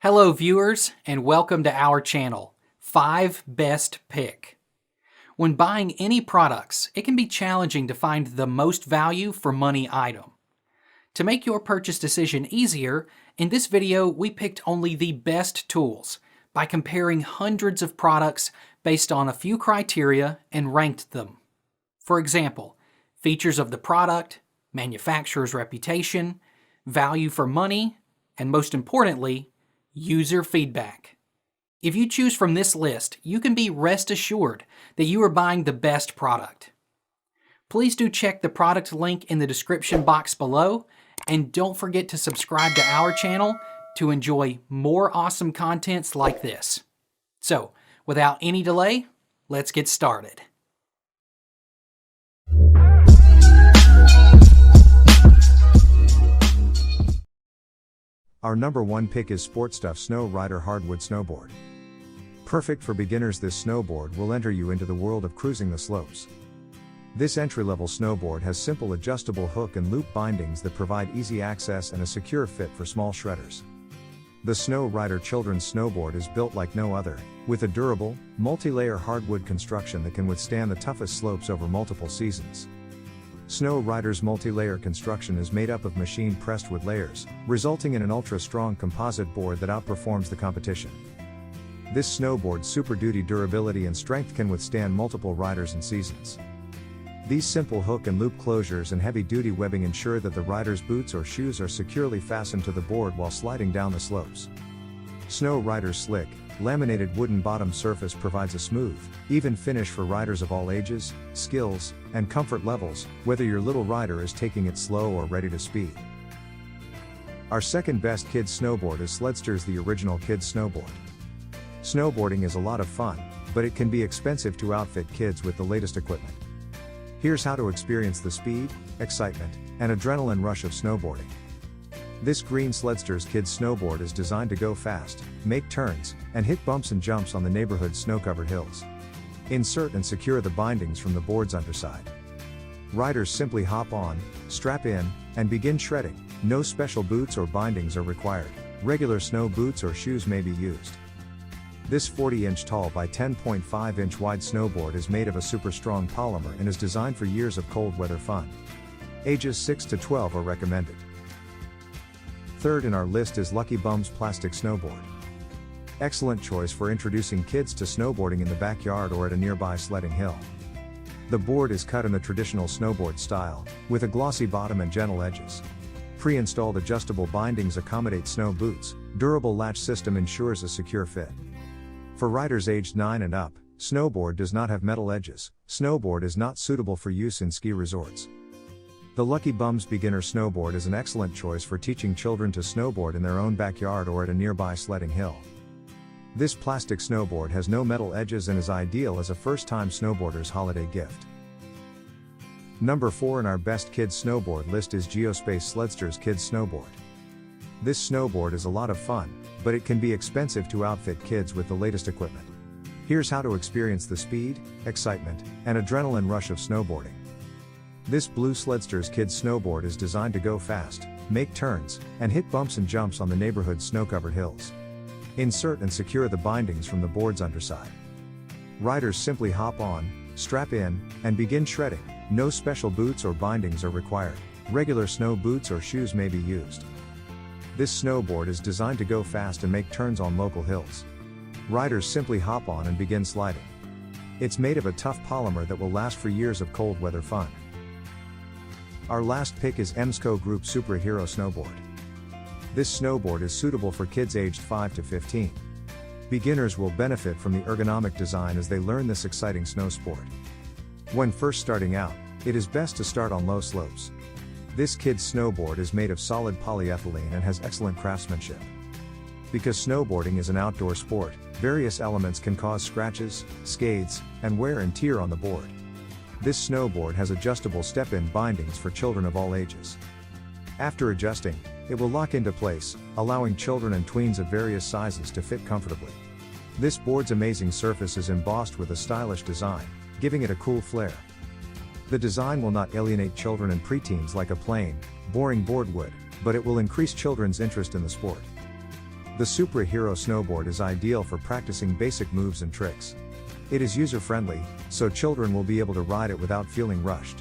Hello viewers, and welcome to our channel, 5 Best Pick. When buying any products, it can be challenging to find the most value for money item. To make your purchase decision easier, in this video we picked only the best tools by comparing hundreds of products based on a few criteria and ranked them. For example, features of the product, manufacturer's reputation, value for money, and most importantly, user feedback. If you choose from this list, you can be rest assured that you are buying the best product. Please do check the product link in the description box below, and don't forget to subscribe to our channel to enjoy more awesome contents like this. So, without any delay, let's get started. Our number one pick is Sportstuff Snow Ryder Hardwood Snowboard. Perfect for beginners, this snowboard will enter you into the world of cruising the slopes. This entry-level snowboard has simple adjustable hook and loop bindings that provide easy access and a secure fit for small shredders. The Snow Ryder children's snowboard is built like no other, with a durable, multi-layer hardwood construction that can withstand the toughest slopes over multiple seasons. Snow Ryder's multi-layer construction is made up of machine-pressed wood layers, resulting in an ultra-strong composite board that outperforms the competition. This snowboard's Super Duty durability and strength can withstand multiple riders and seasons. These simple hook and loop closures and heavy-duty webbing ensure that the rider's boots or shoes are securely fastened to the board while sliding down the slopes. Snow Ryder's slick, laminated wooden bottom surface provides a smooth, even finish for riders of all ages, skills, and comfort levels, whether your little rider is taking it slow or ready to speed. Our second best kids snowboard is Sledsters, the original kids snowboard. Snowboarding is a lot of fun, but it can be expensive to outfit kids with the latest equipment. Here's how to experience the speed, excitement, and adrenaline rush of snowboarding. This green Sledsterz kids snowboard is designed to go fast, make turns, and hit bumps and jumps on the neighborhood's snow-covered hills. Insert and secure the bindings from the board's underside. Riders simply hop on, strap in, and begin shredding. No special boots or bindings are required. Regular snow boots or shoes may be used. This 40-inch tall by 10.5-inch wide snowboard is made of a super strong polymer and is designed for years of cold weather fun. Ages 6 to 12 are recommended. Third in our list is Lucky Bum's plastic snowboard. Excellent choice for introducing kids to snowboarding in the backyard or at a nearby sledding hill. The board is cut in the traditional snowboard style, with a glossy bottom and gentle edges. Pre-installed adjustable bindings accommodate snow boots. Durable latch system ensures a secure fit. For riders aged 9 and up, snowboard does not have metal edges. Snowboard is not suitable for use in ski resorts. The Lucky Bum's beginner snowboard is an excellent choice for teaching children to snowboard in their own backyard or at a nearby sledding hill. This plastic snowboard has no metal edges and is ideal as a first-time snowboarder's holiday gift. Number 4 in our best kids snowboard list is Geospace Sledsterz Kids Snowboard. This snowboard is a lot of fun, but it can be expensive to outfit kids with the latest equipment. Here's how to experience the speed, excitement, and adrenaline rush of snowboarding. This blue Sledsterz kids snowboard is designed to go fast, make turns, and hit bumps and jumps on the neighborhood's snow-covered hills. Insert and secure the bindings from the board's underside. Riders simply hop on, strap in, and begin shredding. No special boots or bindings are required. Regular snow boots or shoes may be used. This snowboard is designed to go fast and make turns on local hills. Riders simply hop on and begin sliding. It's made of a tough polymer that will last for years of cold weather fun. Our last pick is Emsco Group Supra Hero Snowboard. This snowboard is suitable for kids aged 5 to 15. Beginners will benefit from the ergonomic design as they learn this exciting snow sport. When first starting out, it is best to start on low slopes. This kid's snowboard is made of solid polyethylene and has excellent craftsmanship. Because snowboarding is an outdoor sport, various elements can cause scratches, scathes, and wear and tear on the board. This snowboard has adjustable step-in bindings for children of all ages. After adjusting, it will lock into place, allowing children and tweens of various sizes to fit comfortably. This board's amazing surface is embossed with a stylish design, giving it a cool flair. The design will not alienate children and preteens like a plain, boring board would, but it will increase children's interest in the sport. The Supra Hero snowboard is ideal for practicing basic moves and tricks. It is user-friendly, so children will be able to ride it without feeling rushed.